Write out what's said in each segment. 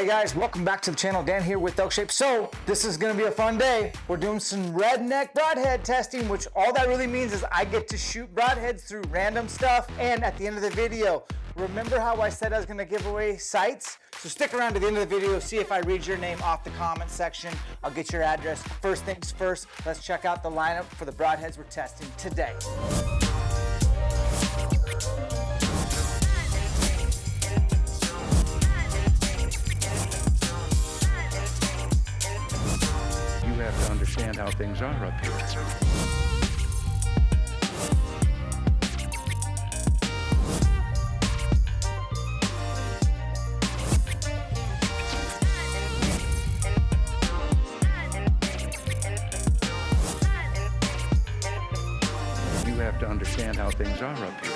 Hey guys, welcome back to the channel. Dan here with ElkShape. So this is gonna be a fun day. We're doing some redneck broadhead testing, which all that really means is I get to shoot broadheads through random stuff. And at the end of the video, remember how I said I was gonna give away sites? So stick around to the end of the video, see if I read your name off the comment section. I'll get your address. First things first, let's check out the lineup for the broadheads we're testing today. You have to understand how things are up here. You have to understand how things are up here.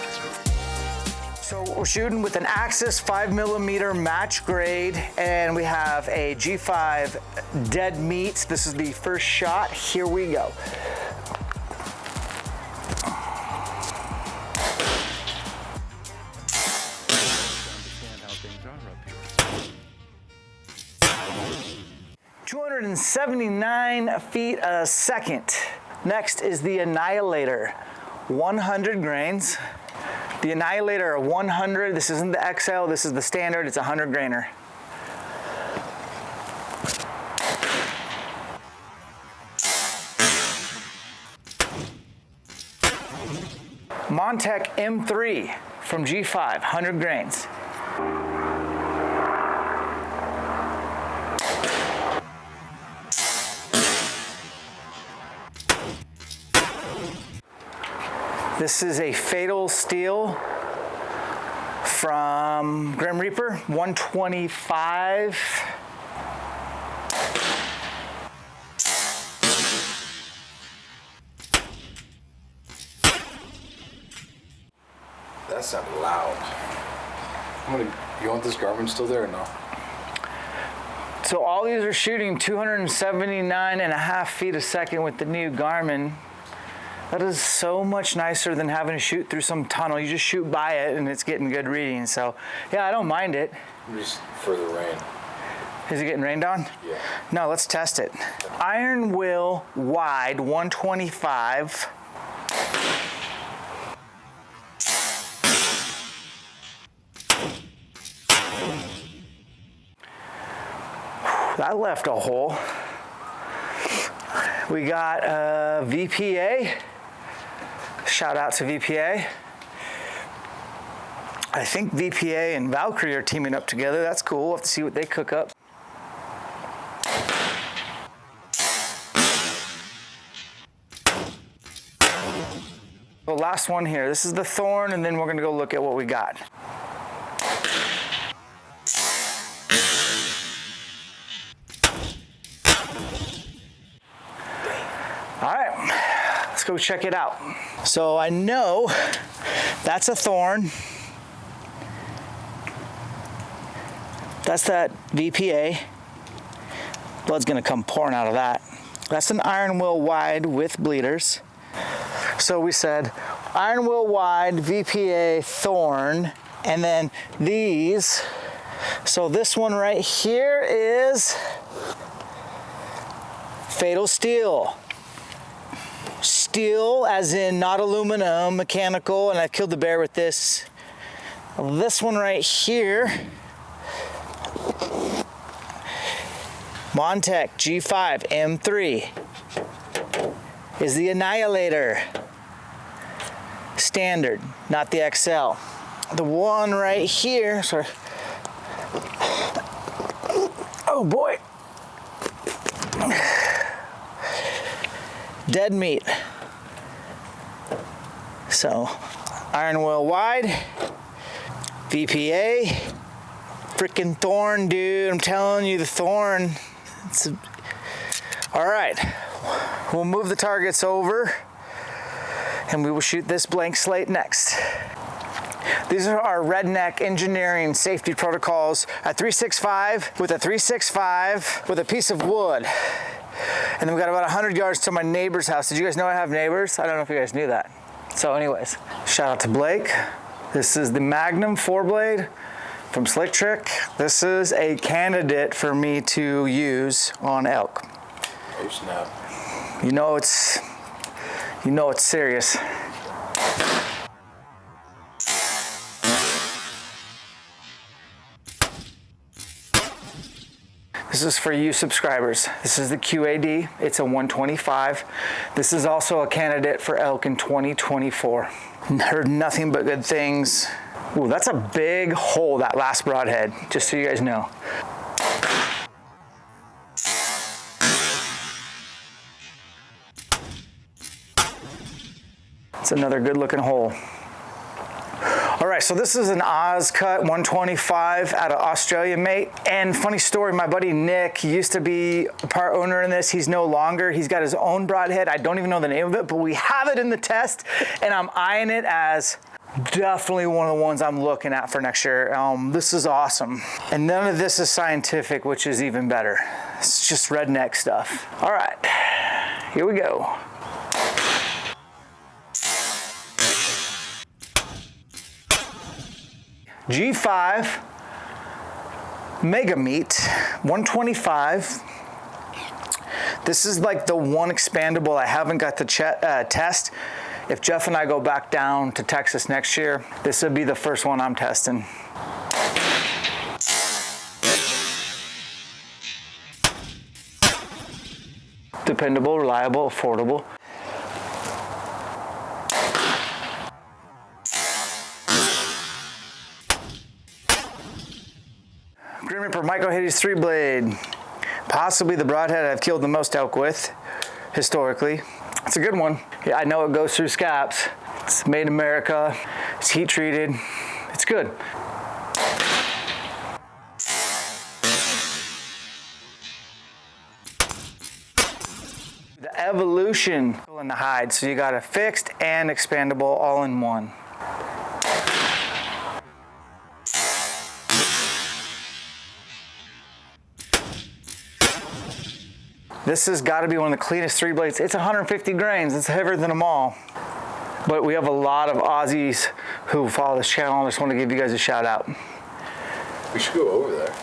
So we're shooting with an Axis 5mm match grade, and we have a G5 dead meat. This is the first shot. Here we go. Understand how things are up here. 279 feet a second. Next is the Annihilator, 100 grains. The Annihilator 100, this isn't the XL, this is the standard, it's a 100 grainer. Montec M3 from G5, 100 grains. This is a Fatal Steel from Grim Reaper, 125. That sounded loud. You want this Garmin still there or no? So all these are shooting 279.5 feet a second with the new Garmin. That is so much nicer than having to shoot through some tunnel. You just shoot by it and it's getting good reading. So yeah, I don't mind it. Just for the rain. Is it getting rained on? Yeah. No, let's test it. Iron wheel wide, 125. That left a hole. We got VPA. Shout out to VPA. I think VPA and Valkyrie are teaming up together. That's cool. We'll have to see what they cook up. The last one here. This is the Thorn, and then we're gonna go look at what we got. All right, let's go check it out. So I know that's a Thorn. That's that VPA. Blood's gonna come pouring out of that. That's an iron wheel wide with bleeders. So we said iron wheel wide, VPA, Thorn, and then these. So this one right here is Fatal Steel. Steel as in not aluminum, mechanical, and I killed the bear with this. This one right here, Montec G5 M3 is the Annihilator. Standard, not the XL. The one right here, sorry. Oh boy. Dead meat. So, iron wheel wide, VPA, freaking Thorn, dude. I'm telling you, the Thorn. All right, we'll move the targets over and we will shoot this blank slate next. These are our redneck engineering safety protocols. A 365 with a 365 with a piece of wood. And then we got about 100 yards to my neighbor's house. Did you guys know I have neighbors? I don't know if you guys knew that. So anyways, shout out to Blake. This is the Magnum 4-blade from Slick Trick. This is a candidate for me to use on elk. Oh snap. You know it's serious. This is for you subscribers. This is the QAD. It's a 125. This is also a candidate for elk in 2024. Heard nothing but good things. Ooh, that's a big hole, that last broadhead, just so you guys know. It's another good looking hole. All right, so this is an Oz cut 125 out of Australia, mate. And funny story, my buddy Nick, he used to be a part owner in this. He's no longer. He's got his own broadhead. I don't even know the name of it, but we have it in the test, and I'm eyeing it as definitely one of the ones I'm looking at for next year. This is awesome. And none of this is scientific, which is even better. It's just redneck stuff. All right, here we go. G5 Mega Meat 125. This is like the one expandable I haven't got to test. If Jeff and I go back down to Texas next year, this would be the first one I'm testing. Dependable, reliable, affordable. Green Reaper Micro Hitties 3-blade. Possibly the broadhead I've killed the most elk with, historically. It's a good one. Yeah, I know it goes through scaps. It's made in America. It's heat treated. It's good. The evolution in the hide. So you got a fixed and expandable all in one. This has got to be one of the cleanest 3-blades. It's 150 grains. It's heavier than them all. But we have a lot of Aussies who follow this channel. I just want to give you guys a shout out. We should go over there.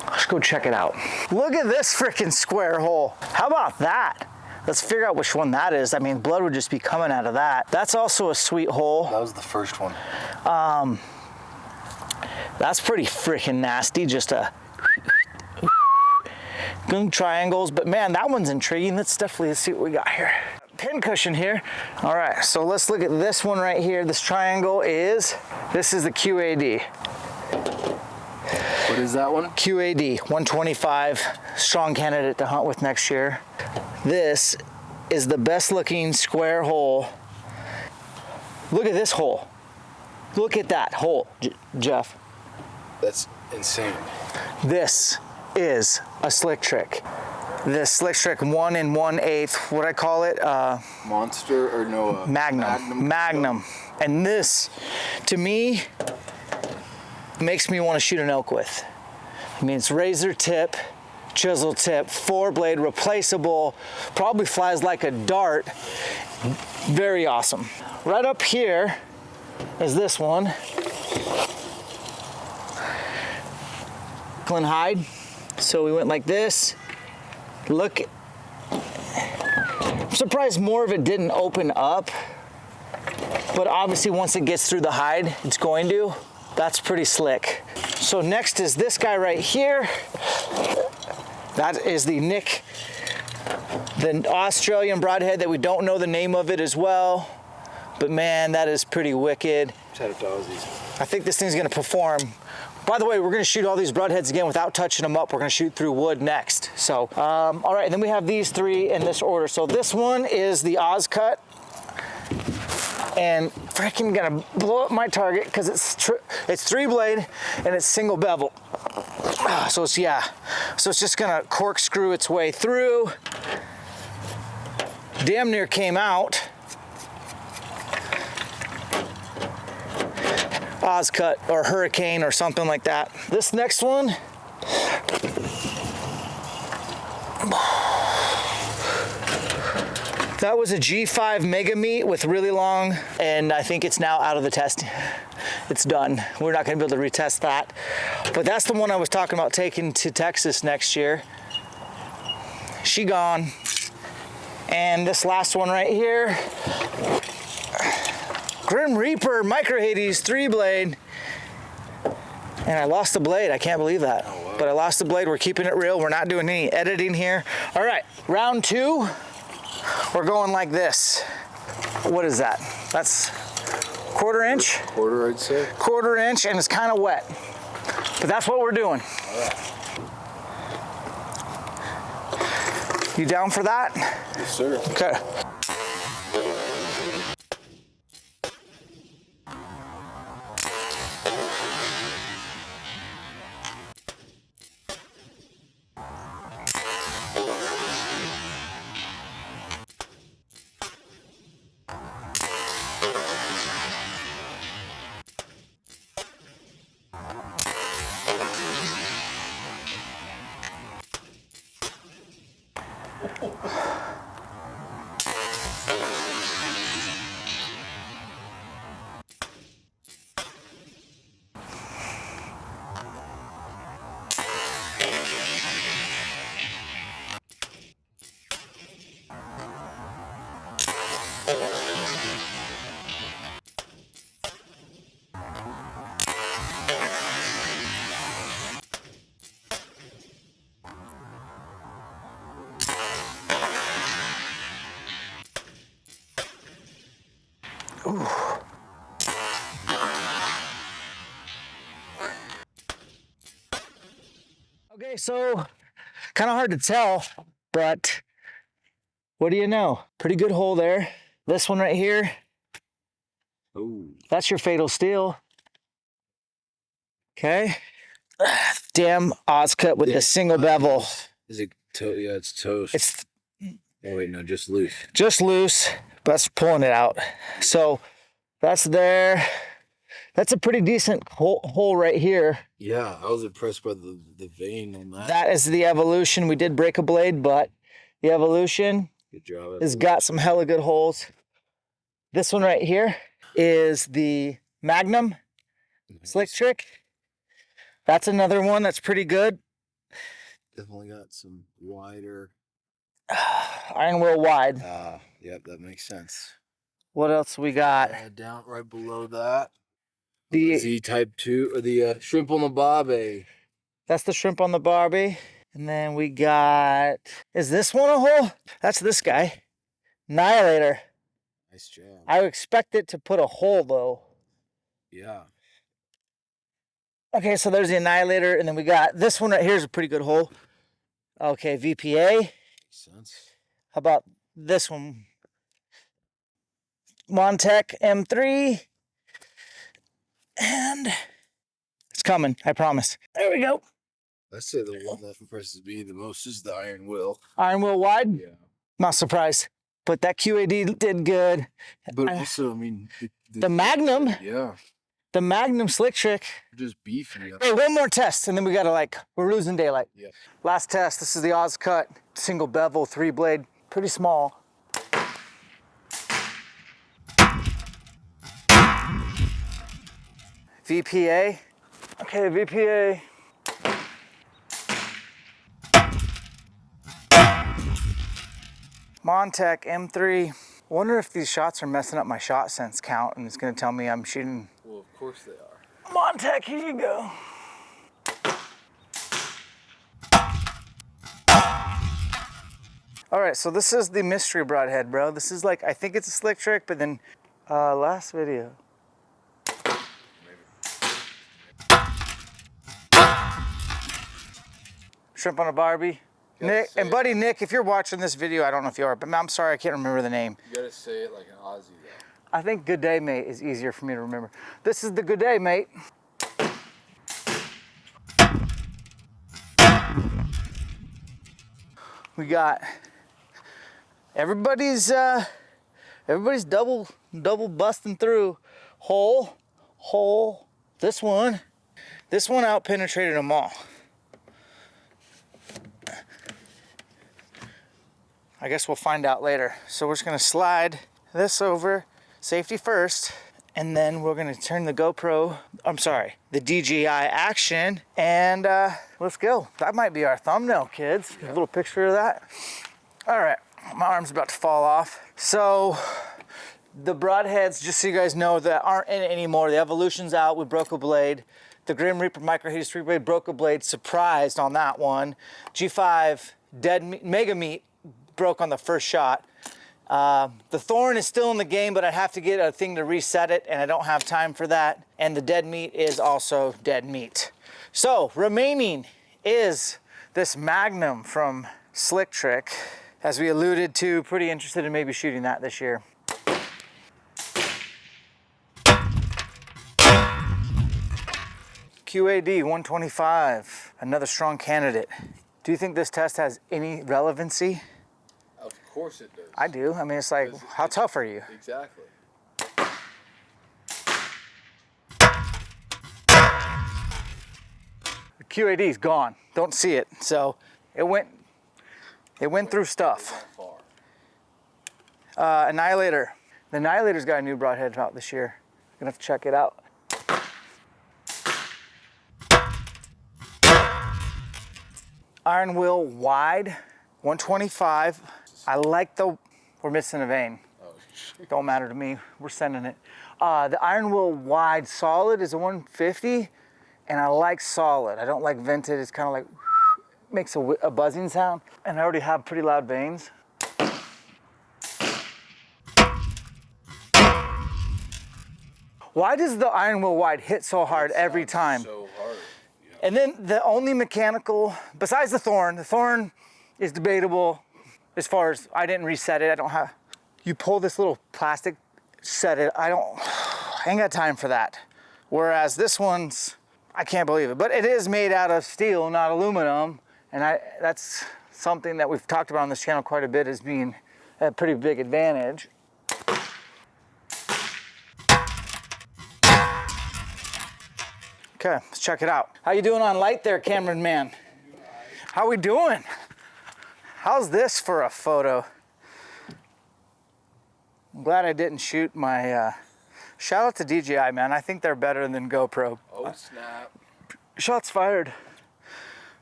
Let's go check it out. Look at this freaking square hole. How about that? Let's figure out which one that is. I mean, blood would just be coming out of that. That's also a sweet hole. That was the first one. That's pretty freaking nasty. Just a good triangles, but man, that one's intriguing. Let's see what we got here. Pin cushion here. All right, so let's look at this one right here. This triangle this is the QAD. What is that one? QAD 125, strong candidate to hunt with next year. This is the best looking square hole. Look at this hole. Look at that hole, Jeff. That's insane. This is a Slick Trick. This Slick Trick 1 1/8, what I call it? Monster or no? Magnum. And this, to me, makes me want to shoot an elk with. I mean, it's razor tip, chisel tip, 4-blade, replaceable, probably flies like a dart. Very awesome. Right up here is this one. Hide. So we went like this. Look, I'm surprised more of it didn't open up, but obviously once it gets through the hide, it's going to. That's pretty slick. So next is this guy right here. That is the Australian broadhead that we don't know the name of it as well. But man, that is pretty wicked. Shout out to Aussies. I think this thing's gonna perform. By the way, we're gonna shoot all these broadheads again without touching them up. We're gonna shoot through wood next. So, all right, and then we have these three in this order. So this one is the Oz cut. And freaking gonna blow up my target because it's 3-blade and it's single bevel. So it's just gonna corkscrew its way through. Damn near came out. Oz cut or Hurricane or something like that. This next one, That was a G5 Mega Meat with really long, and I think it's now out of the test. It's done. We're not gonna be able to retest that. But that's the one I was talking about taking to Texas next year. She gone. And this last one right here, Grim Reaper Micro Hades 3-blade. And I lost the blade, I can't believe that. Oh, wow. But I lost the blade, we're keeping it real. We're not doing any editing here. All right, round 2, we're going like this. What is that? That's 1/4 inch? Quarter, I'd say. 1/4 inch, and it's kind of wet. But that's what we're doing. All right. You down for that? Yes, sir. Okay. Ooh. Okay, so kind of hard to tell, but what do you know? Pretty good hole there. This one right here, Ooh. that's your fatal steel. Okay. Damn Oscut with the single bevel. Is it yeah, it's toast. It's Oh wait, no, just loose. just loose, but that's pulling it out. So that's there. That's a pretty decent hole right here. Yeah, I was impressed by the vein on that. That is the Evolution. We did break a blade, but the Evolution Good job. has got some hella good holes. This one right here is the Magnum Slick Trick. That's another one that's pretty good. Definitely got some wider. Iron wheel wide. Yep, that makes sense. What else we got? Down right below that. The Z type 2 or the shrimp on the bobby. That's the shrimp on the Barbie. And then we got, is this one a hole? That's this guy. Annihilator. Nice job. I expect it to put a hole though. Yeah. Okay, so there's the Annihilator, and then we got this one right here is a pretty good hole. Okay, VPA. Makes sense. How about this one? Montec M3. And it's coming, I promise. There we go. I'd say the one that impresses me the most is the iron will. Iron wheel wide. Yeah. Not surprised. But that QAD did good. But also, I mean, The Magnum. Yeah. The Magnum Slick Trick. Just beefy. Hey, one more test, and then we gotta we're losing daylight. Yeah. Last test, this is the Oscut single bevel 3-blade, pretty small. VPA. Okay, VPA. Montec M3. Wonder if these shots are messing up my shot sense count and it's gonna tell me I'm shooting. Well, of course they are. Montec, here you go. All right, so this is the mystery broadhead, bro. This is I think it's a slick trick, but then last video. Shrimp on a Barbie. Nick, and buddy Nick, if you're watching this video, I don't know if you are, but I'm sorry, I can't remember the name. You gotta say it like an Aussie, though. I think Good Day Mate is easier for me to remember. This is the Good Day Mate. We got everybody's double busting through. Hole. This one out penetrated them all. I guess we'll find out later. So we're just gonna slide this over, safety first, and then we're gonna turn the GoPro, the DJI Action, and let's go. That might be our thumbnail, kids. A little picture of that. All right, my arm's about to fall off. So the broadheads, just so you guys know, that aren't in it anymore. The Evolution's out, we broke a blade. The Grim Reaper Micro Hades 3-blade broke a blade, surprised on that one. G5 Dead Meat, Mega Meat broke on the first shot. The Thorn is still in the game, but I have to get a thing to reset it, and I don't have time for that. And the Dead Meat is also Dead Meat. So remaining is this Magnum from Slick Trick. As we alluded to, pretty interested in maybe shooting that this year. QAD 125, another strong candidate. Do you think this test has any relevancy? Of course it does. I do. I mean, it's like, how tough are you? Exactly. The QAD's gone. Don't see it. So it went through stuff. Annihilator. The Annihilator's got a new broadhead out this year. Gonna have to check it out. Iron Will Wide, 125. I like we're missing a vein. Oh, shit. Don't matter to me, we're sending it. The Iron Will Wide Solid is a 150, and I like solid. I don't like vented, it's kind of like, makes a buzzing sound. And I already have pretty loud veins. Why does the Iron Will Wide hit so hard every time? So hard. Yeah. And then the only mechanical, besides the Thorn is debatable as far as I didn't reset it. I don't have, you pull this little plastic, set it. I ain't got time for that. Whereas this one's, I can't believe it. But it is made out of steel, not aluminum. And that's something that we've talked about on this channel quite a bit as being a pretty big advantage. Okay, let's check it out. How you doing on light there, Cameron man? How we doing? How's this for a photo? I'm glad I didn't shoot my, shout out to DJI, man. I think they're better than GoPro. Oh, snap. Shots fired.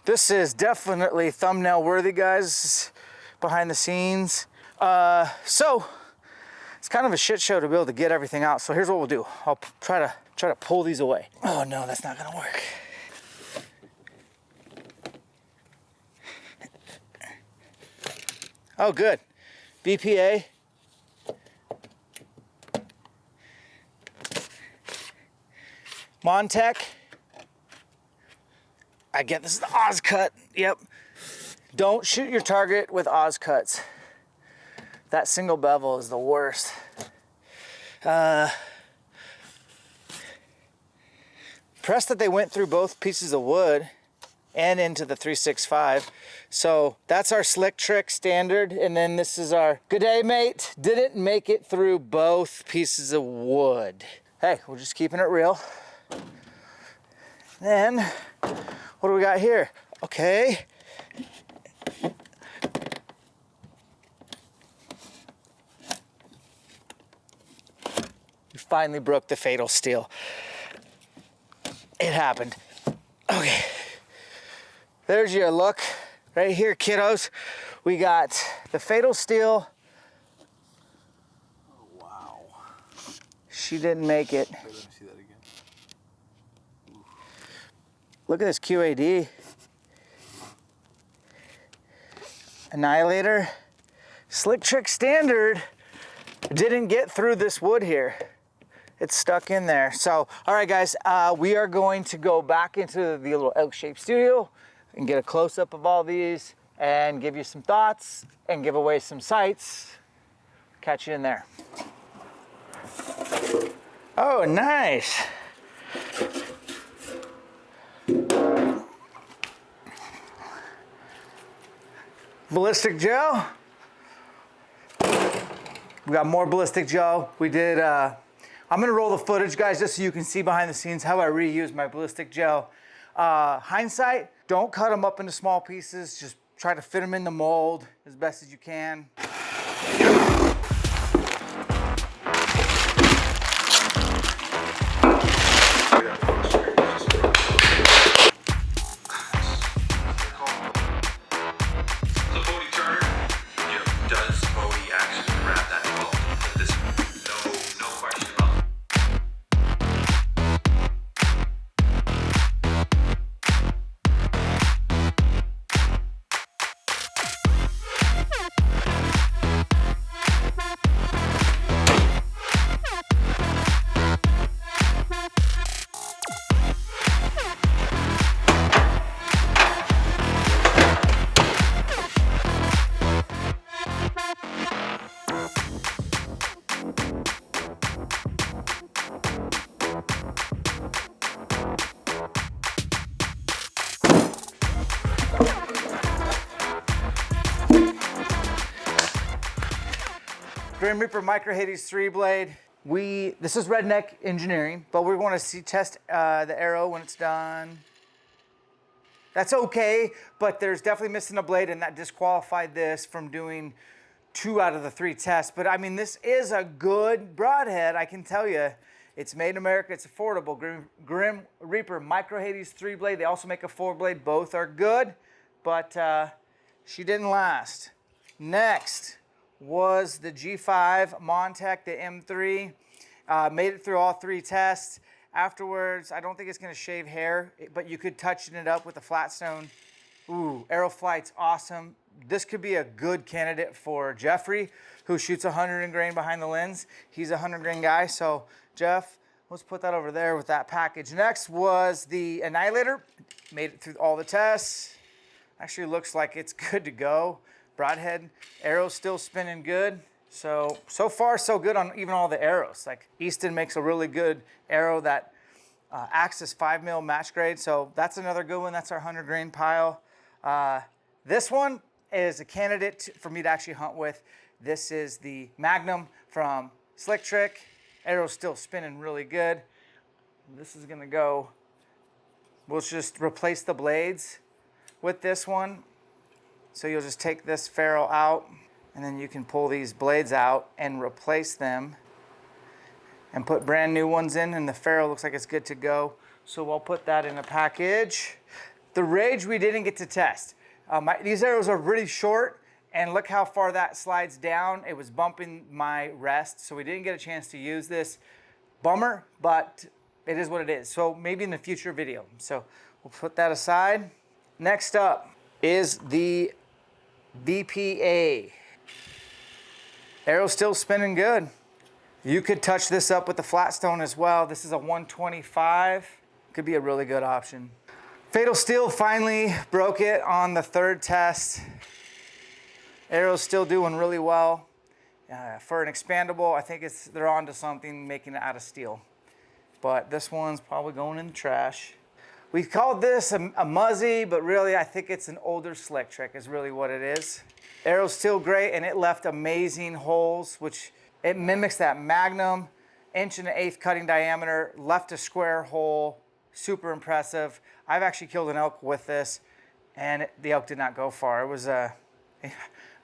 This is definitely thumbnail worthy, guys, behind the scenes. So it's kind of a shit show to be able to get everything out. So here's what we'll do. I'll try to pull these away. Oh no, that's not gonna work. Oh, good. BPA. Montech. I get this is the Ozcut. Yep. Don't shoot your target with Ozcuts. That single bevel is the worst. Impressed that they went through both pieces of wood and into the 365. So that's our Slick Trick standard. And then this is our, good day, mate. Didn't make it through both pieces of wood. Hey, we're just keeping it real. Then, what do we got here? Okay. We finally broke the fatal steel. It happened. Okay. There's your look right here, kiddos. We got the fatal steel. Oh, wow. She didn't make it. Wait, let me see that again. Look at this QAD. Annihilator. Slick Trick standard didn't get through this wood here. It's stuck in there. So, all right, guys, we are going to go back into the little ElkShape studio and get a close-up of all these and give you some thoughts and give away some sights. Catch you in there. Oh, nice. Ballistic gel. We got more ballistic gel. We did, I'm gonna roll the footage, guys, just so you can see behind the scenes how I reuse my ballistic gel. Hindsight, don't cut them up into small pieces. Just Try to fit them in the mold as best as you can. Grim Reaper Micro Hades 3 blade. This is redneck engineering, but we want to test the arrow when it's done. That's okay, but there's definitely missing a blade, and that disqualified this from doing 2 out of the 3 tests. But I mean, this is a good broadhead, I can tell you. It's made in America, it's affordable. Grim Reaper Micro Hades 3 blade. They also make a 4 blade. Both are good, but she didn't last. Next was the G5 Montech, the M3. Made it through all 3 tests. Afterwards, I don't think it's gonna shave hair, but you could touchen it up with a flat stone. Ooh, arrow flight's awesome. This could be a good candidate for Jeffrey, who shoots 100 grain behind the lens. He's a 100 grain guy, so Jeff, let's put that over there with that package. Next was the Annihilator. Made it through all the tests. Actually looks like it's good to go. Broadhead, arrow's still spinning good. So far so good on even all the arrows. Like Easton makes a really good arrow that acts as 5mm match grade. So that's another good one. That's our 100 grain pile. This one is a candidate for me to actually hunt with. This is the Magnum from Slick Trick. Arrow's still spinning really good. This is gonna go, we'll just replace the blades with this one. So you'll just take this ferrule out, and then you can pull these blades out and replace them and put brand new ones in, and the ferrule looks like it's good to go. So we'll put that in a package. The Rage we didn't get to test. These arrows are really short, and look how far that slides down. It was bumping my rest, so we didn't get a chance to use this. Bummer, but it is what it is. So maybe in a future video. So we'll put that aside. Next up is the VPA. Arrow's still spinning good. You could touch this up with the flat stone as well. This is a 125. Could be a really good option. Fatal Steel finally broke it on the 3rd test. Arrow's still doing really well. For an expandable, I think they're onto something, making it out of steel. But this one's probably going in the trash. We called this a Muzzy, but really I think it's an older Slick Trick is really what it is. Arrow's still great, and it left amazing holes, which it mimics that Magnum, 1.125" cutting diameter, left a square hole, super impressive. I've actually killed an elk with this, and the elk did not go far. It was, I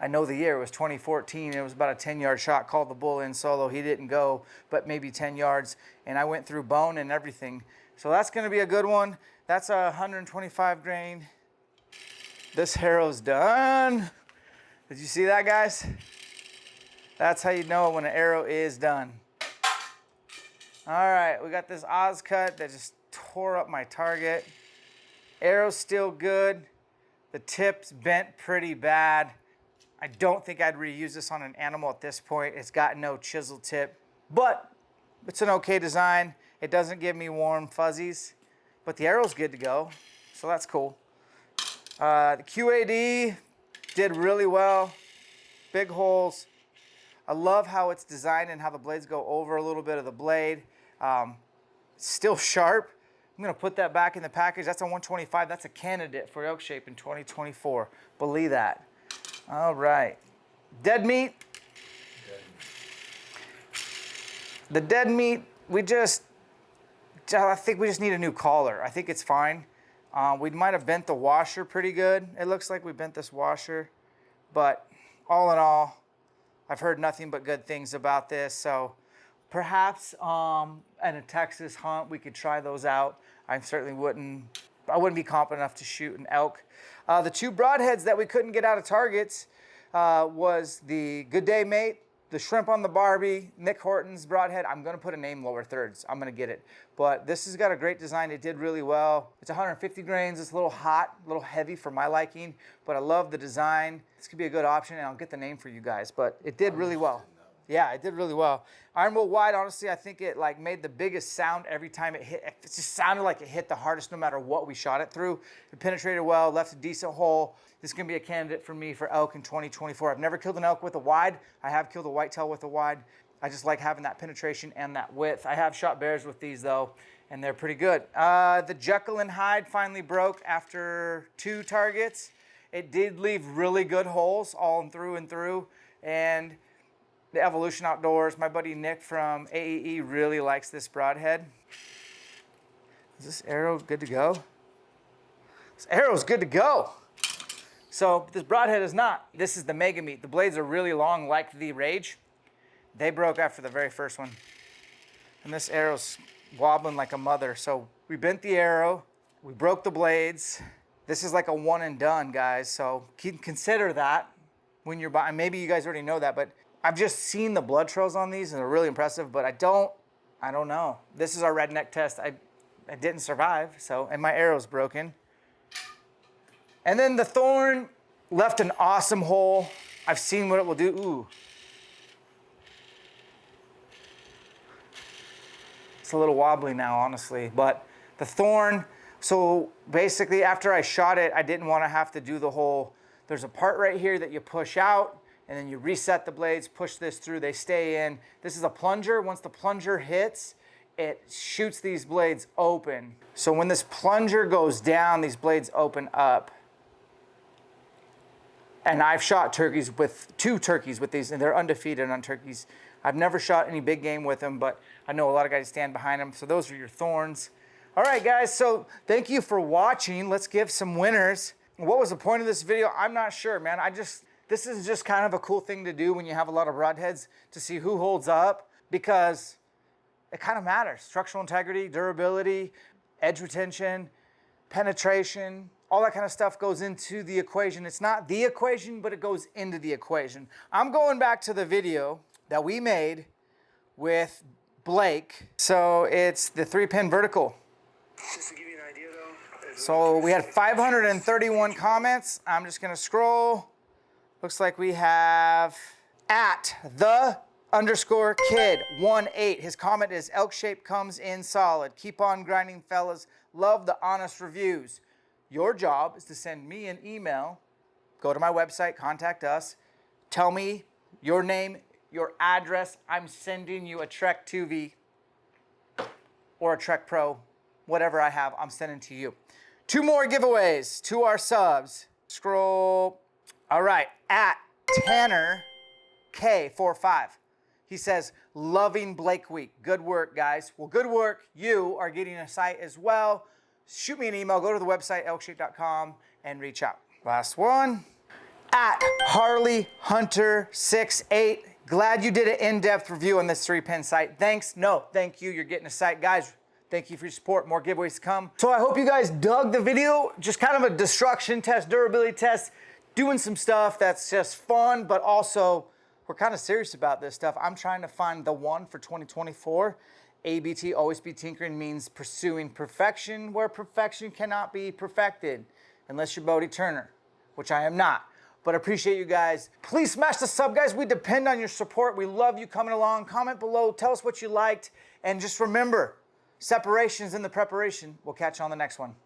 know the year, it was 2014. It was about a 10-yard shot, called the bull in solo. He didn't go, but maybe 10 yards, and I went through bone and everything. So that's gonna be a good one. That's a 125 grain. This arrow's done. Did you see that, guys? That's how you know when an arrow is done. All right, we got this Oz cut that just tore up my target. Arrow's still good. The tip's bent pretty bad. I don't think I'd reuse this on an animal at this point. It's got no chisel tip, but it's an okay design. It doesn't give me warm fuzzies, but the arrow's good to go, so that's cool. The QAD did really well. Big holes. I love how it's designed and how the blades go over a little bit of the blade. Still sharp. I'm gonna put that back in the package. That's a 125. That's a candidate for ElkShape in 2024. Believe that. All right. Dead meat. The dead meat, I think we just need a new collar. I think it's fine. We might have bent the washer pretty good. It looks like we bent this washer, but all in all, I've heard nothing but good things about this. So perhaps at a Texas hunt, we could try those out. I wouldn't be confident enough to shoot an elk. The two broadheads that we couldn't get out of targets was the Good Day Mate, the Shrimp on the Barbie, Nick Horton's broadhead. I'm gonna put a name lower thirds. I'm gonna get it. But this has got a great design. It did really well. It's 150 grains. It's a little hot, a little heavy for my liking, but I love the design. This could be a good option, and I'll get the name for you guys, but it did really well. Yeah, it did really well. Iron Will Wide, honestly, I think it like made the biggest sound every time it hit. It just sounded like it hit the hardest no matter what we shot it through. It penetrated well, left a decent hole. This is gonna be a candidate for me for elk in 2024. I've never killed an elk with a wide. I have killed a whitetail with a wide. I just like having that penetration and that width. I have shot bears with these though, and they're pretty good. The Jekyll and Hyde finally broke after 2 targets. It did leave really good holes all through and through. And the Evolution Outdoors, my buddy Nick from AEE really likes this broadhead. Is this arrow good to go? This arrow's good to go. So this broadhead is not. This is the Mega Meat. The blades are really long like the Rage. They broke after the very first one. And this arrow's wobbling like a mother. So we bent the arrow, we broke the blades. This is like a one and done, guys. So consider that when you're buying. Maybe you guys already know that, but I've just seen the blood trails on these and they're really impressive, but I don't know. This is our redneck test. I didn't survive, so, and my arrow's broken. And then the Thorn left an awesome hole. I've seen what it will do. Ooh. It's a little wobbly now, honestly, but the Thorn, so basically after I shot it, I didn't want to have to do the whole, there's a part right here that you push out, and then you reset the blades, push this through, they stay in. This is a plunger. Once the plunger hits, it shoots these blades open. So when this plunger goes down, these blades open up. And I've shot turkeys with 2 turkeys with these, and they're undefeated on turkeys. I've never shot any big game with them, but I know a lot of guys stand behind them. So those are your Thorns. All right, guys, so thank you for watching. Let's give some winners. What was the point of this video? I'm not sure, man. This is just kind of a cool thing to do when you have a lot of broadheads, to see who holds up, because it kind of matters. Structural integrity, durability, edge retention, penetration, all that kind of stuff goes into the equation. It's not the equation, but it goes into the equation. I'm going back to the video that we made with Blake. So it's the 3-pin vertical. Just to give you an idea though. So we had 531 comments. I'm just gonna scroll. Looks like we have at the_kid18. His comment is, ElkShape comes in solid. Keep on grinding, fellas. Love the honest reviews. Your job is to send me an email. Go to my website, contact us. Tell me your name, your address. I'm sending you a Trek 2V or a Trek Pro. Whatever I have, I'm sending to you. 2 more giveaways to our subs. Scroll. All right, at Tanner K45. He says, loving Blake Week. Good work, guys. Well, good work. You are getting a site as well. Shoot me an email. Go to the website, elkshape.com, and reach out. Last one. At Harley Hunter 68. Glad you did an in-depth review on this 3-pin site. Thanks. No, thank you. You're getting a site. Guys, thank you for your support. More giveaways to come. So I hope you guys dug the video. Just kind of a destruction test, durability test. Doing some stuff that's just fun, but also we're kind of serious about this stuff. I'm trying to find the one for 2024. ABT, always be tinkering, means pursuing perfection where perfection cannot be perfected, unless you're Bodie Turner, which I am not. But I appreciate you guys. Please smash the sub, guys. We depend on your support. We love you coming along. Comment below. Tell us what you liked. And just remember, separation's in the preparation. We'll catch you on the next one.